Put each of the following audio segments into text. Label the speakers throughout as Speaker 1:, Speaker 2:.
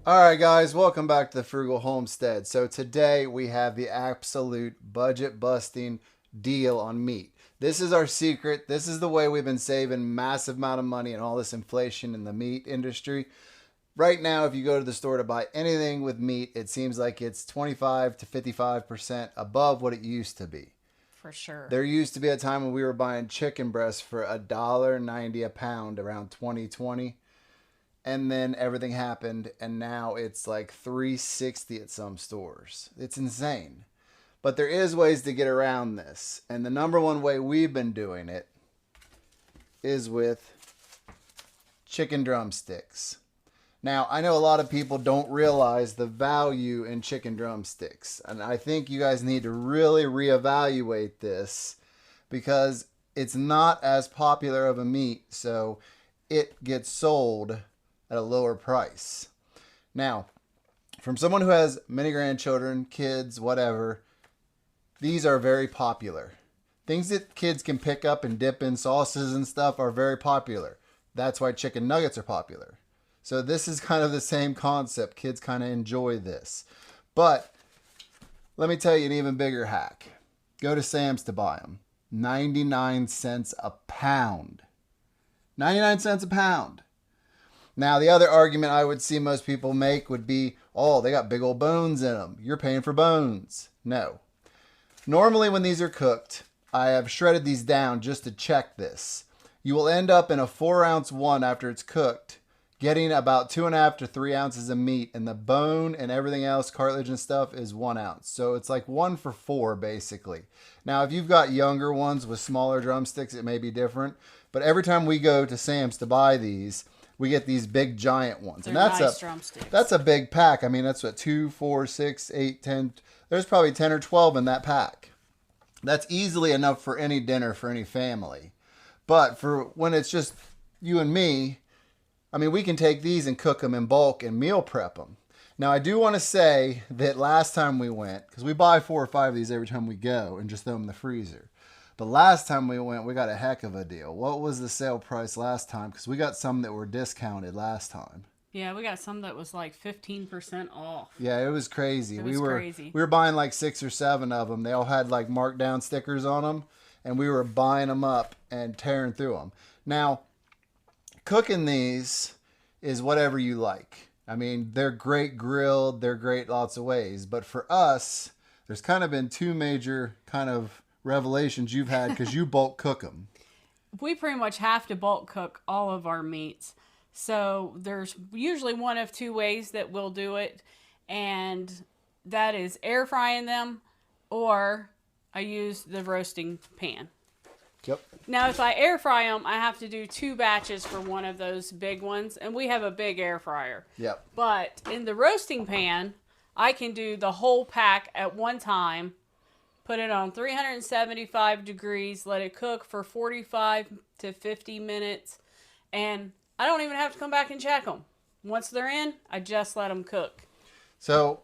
Speaker 1: All right, guys, welcome back to the Frugal Homestead. So today we have the absolute budget busting deal on meat. This is our secret. This is the way we've been saving massive amount of money and all this inflation in the meat industry. Right now, if you go to the store to buy anything with meat, it seems like it's 25 to 55% above what it used to be.
Speaker 2: For sure.
Speaker 1: There used to be a time when we were buying chicken breasts for $1.90 a pound around 2020, and then everything happened and now it's like 360 at some stores. It's insane. But there is ways to get around this. And the number one way we've been doing it is with chicken drumsticks. Now, I know a lot of people don't realize the value in chicken drumsticks. And I think you guys need to really reevaluate this because it's not as popular of a meat, so it gets sold at a lower price. Now, from someone who has many grandchildren, kids, whatever, these are very popular. Things that kids can pick up and dip in sauces and stuff are very popular. That's why chicken nuggets are popular. So this is kind of the same concept. Kids kind of enjoy this. But let me tell you an even bigger hack. Go to Sam's to buy them. 99 cents a pound. 99 cents a pound. Now, the other argument I would see most people make would be, oh, they got big old bones in them. You're paying for bones. No. Normally, when these are cooked, I have shredded these down just to check this. You will end up in a 4-ounce one after it's cooked, getting about 2.5 to 3 ounces of meat, and the bone and everything else, cartilage and stuff, is 1 ounce. So it's like 1 for 4, basically. Now, if you've got younger ones with smaller drumsticks, it may be different. But every time we go to Sam's to buy these, we get these big giant ones.
Speaker 2: They're
Speaker 1: and that's
Speaker 2: nice drumsticks.
Speaker 1: That's a big pack. I mean, that's what, 2, 4, 6, 8, 10. There's probably 10 or 12 in that pack. That's easily enough for any dinner for any family. But for when it's just you and me, I mean, we can take these and cook them in bulk and meal prep them. Now, I do want to say that last time we went, because we buy 4 or 5 of these every time we go and just throw them in the freezer. But last time we went, we got a heck of a deal. What was the sale price last time? Because we got some that were discounted last time.
Speaker 2: Yeah, we got some that was like 15% off.
Speaker 1: Yeah, it was crazy.
Speaker 2: It was crazy.
Speaker 1: We were buying like 6 or 7 of them. They all had like markdown stickers on them, and we were buying them up and tearing through them. Now, cooking these is whatever you like. I mean, they're great grilled. They're great lots of ways. But for us, there's kind of been 2 major kind of revelations you've had because you bulk cook them.
Speaker 2: We pretty much have to bulk cook all of our meats. So there's usually one of 2 ways that we'll do it. And that is air frying them, or I use the roasting pan.
Speaker 1: Yep.
Speaker 2: Now, if I air fry them, I have to do 2 batches for one of those big ones. And we have a big air fryer.
Speaker 1: Yep.
Speaker 2: But in the roasting pan, I can do the whole pack at one time. Put it on 375 degrees, let it cook for 45 to 50 minutes, and I don't even have to come back and check them. Once they're in, I just let them cook.
Speaker 1: So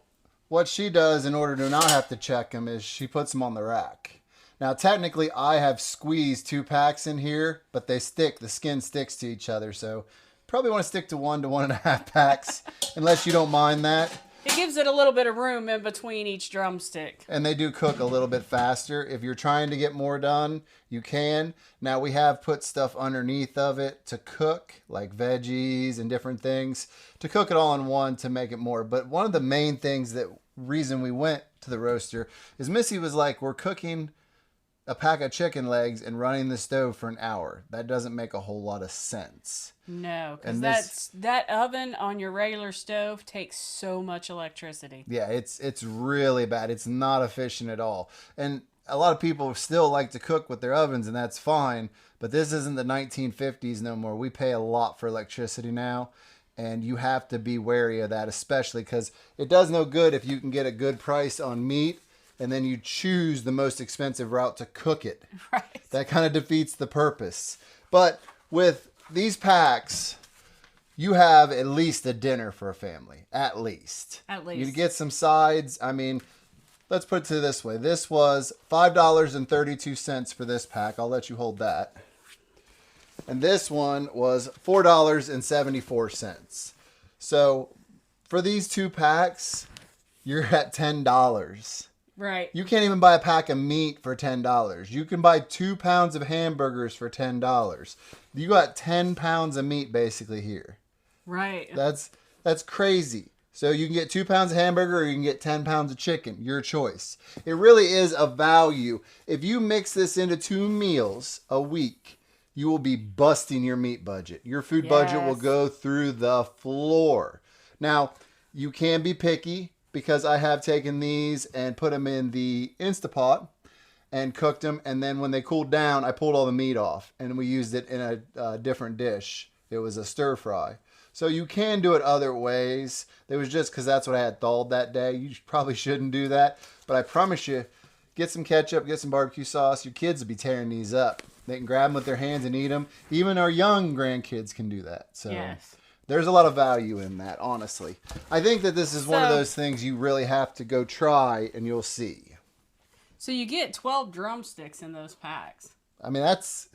Speaker 1: what she does in order to not have to check them is she puts them on the rack. Now, technically, I have squeezed 2 packs in here, but they stick. The skin sticks to each other, so probably want to stick to 1 to 1.5 packs, unless you don't mind that.
Speaker 2: It gives it a little bit of room in between each drumstick.
Speaker 1: And they do cook a little bit faster. If you're trying to get more done, you can. Now, we have put stuff underneath of it to cook, like veggies and different things, to cook it all in one to make it more. But one of the main things that reason we went to the roaster is Missy was like, we're cooking a pack of chicken legs and running the stove for an hour. That doesn't make a whole lot of sense.
Speaker 2: No, because that oven on your regular stove takes so much electricity.
Speaker 1: Yeah, it's really bad. It's not efficient at all. And a lot of people still like to cook with their ovens, and that's fine. But this isn't the 1950s no more. We pay a lot for electricity now, and you have to be wary of that, especially because it does no good if you can get a good price on meat and then you choose the most expensive route to cook it.
Speaker 2: Right.
Speaker 1: That kind of defeats the purpose. But with these packs, you have at least a dinner for a family. At least.
Speaker 2: At least.
Speaker 1: You get some sides. I mean, let's put it this way. This was $5.32 for this pack. I'll let you hold that. And this one was $4.74. So for these 2 packs, you're at $10.
Speaker 2: Right.
Speaker 1: You can't even buy a pack of meat for $10. You can buy 2 pounds of hamburgers for $10. You got 10 pounds of meat basically here.
Speaker 2: Right.
Speaker 1: That's crazy. So you can get 2 pounds of hamburger or you can get 10 pounds of chicken. Your choice. It really is a value. If you mix this into 2 meals a week, you will be busting your meat budget. Your food budget will go through the floor. Now, you can be picky because I have taken these and put them in the Instapot and cooked them. And then when they cooled down, I pulled all the meat off and we used it in a different dish. It was a stir fry. So you can do it other ways. It was just because that's what I had thawed that day. You probably shouldn't do that. But I promise you, get some ketchup, get some barbecue sauce. Your kids will be tearing these up. They can grab them with their hands and eat them. Even our young grandkids can do that. So there's a lot of value in that, honestly. I think that this is one of those things you really have to go try and you'll see.
Speaker 2: So you get 12 drumsticks in those packs.
Speaker 1: I mean, that's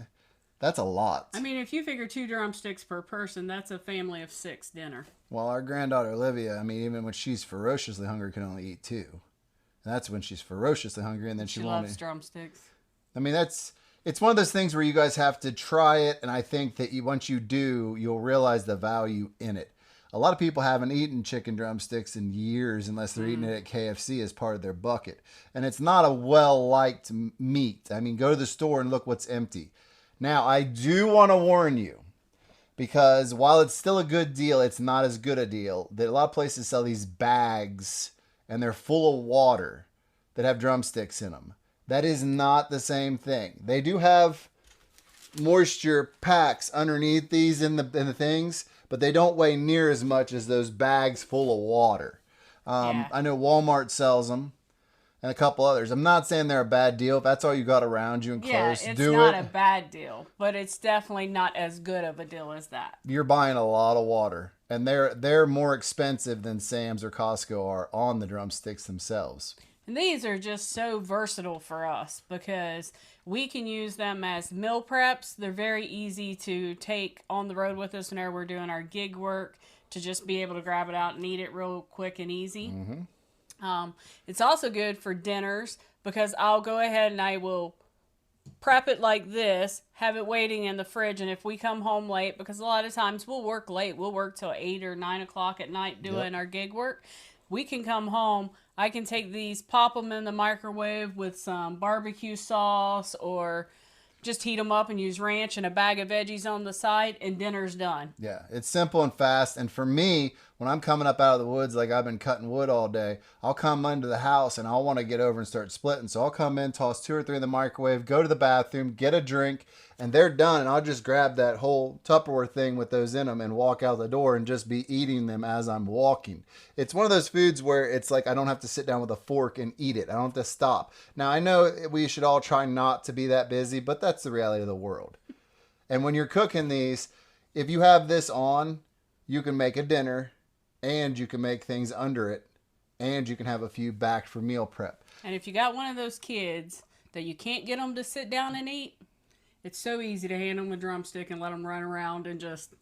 Speaker 1: a lot.
Speaker 2: I mean, if you figure 2 drumsticks per person, that's a family of 6 dinner.
Speaker 1: Well, our granddaughter Olivia, I mean, even when she's ferociously hungry, can only eat 2. And that's when she's ferociously hungry, and then she
Speaker 2: loves drumsticks.
Speaker 1: I mean, it's one of those things where you guys have to try it, and I think that once you do, you'll realize the value in it. A lot of people haven't eaten chicken drumsticks in years unless they're eating it at KFC as part of their bucket. And it's not a well-liked meat. I mean, go to the store and look what's empty. Now, I do want to warn you, because while it's still a good deal, it's not as good a deal. That a lot of places sell these bags, and they're full of water that have drumsticks in them. That is not the same thing. They do have moisture packs underneath these in the things, but they don't weigh near as much as those bags full of water. I know Walmart sells them. And a couple others. I'm not saying they're a bad deal. If that's all you got around you and close, do it.
Speaker 2: It's not a bad deal, but it's definitely not as good of a deal as that.
Speaker 1: You're buying a lot of water, and they're more expensive than Sam's or Costco are on the drumsticks themselves.
Speaker 2: And these are just so versatile for us because we can use them as meal preps. They're very easy to take on the road with us whenever we're doing our gig work, to just be able to grab it out and eat it real quick and easy.
Speaker 1: Mm-hmm.
Speaker 2: It's also good for dinners because I'll go ahead and I will prep it like this, have it waiting in the fridge, and if we come home late, because a lot of times we'll work late, we'll work till 8 or 9 o'clock at night doing our gig work, we can come home, I can take these, pop them in the microwave with some barbecue sauce, or just heat them up and use ranch and a bag of veggies on the side, and dinner's done.
Speaker 1: Yeah, it's simple and fast. And for me, when I'm coming up out of the woods, like I've been cutting wood all day, I'll come into the house and I'll want to get over and start splitting. So I'll come in, toss 2 or 3 in the microwave, go to the bathroom, get a drink, and they're done. And I'll just grab that whole Tupperware thing with those in them and walk out the door and just be eating them as I'm walking. It's one of those foods where it's like I don't have to sit down with a fork and eat it. I don't have to stop. Now, I know we should all try not to be that busy, but that's the reality of the world. And when you're cooking these, if you have this on, you can make a dinner, and you can make things under it, and you can have a few backed for meal prep.
Speaker 2: And if you got one of those kids that you can't get them to sit down and eat, it's so easy to hand them a drumstick and let them run around and just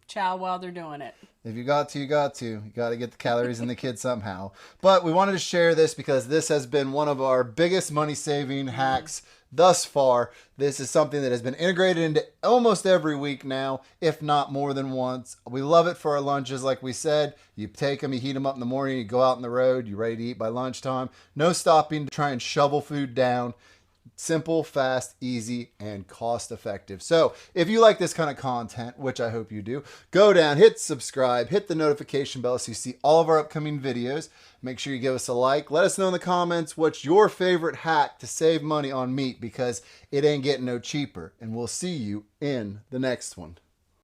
Speaker 2: chow while they're doing it.
Speaker 1: If you got to, you got to. You got to get the calories in the kid somehow. But we wanted to share this because this has been one of our biggest money-saving hacks thus far. This is something that has been integrated into almost every week now, if not more than once. We love it for our lunches, like we said. You take them, you heat them up in the morning, you go out on the road, you're ready to eat by lunchtime. No stopping to try and shovel food down. Simple, fast, easy, and cost effective. So if you like this kind of content, which I hope you do, go down, hit subscribe, hit the notification bell so you see all of our upcoming videos. Make sure you give us a like. Let us know in the comments what's your favorite hack to save money on meat, because it ain't getting no cheaper. And we'll see you in the next one.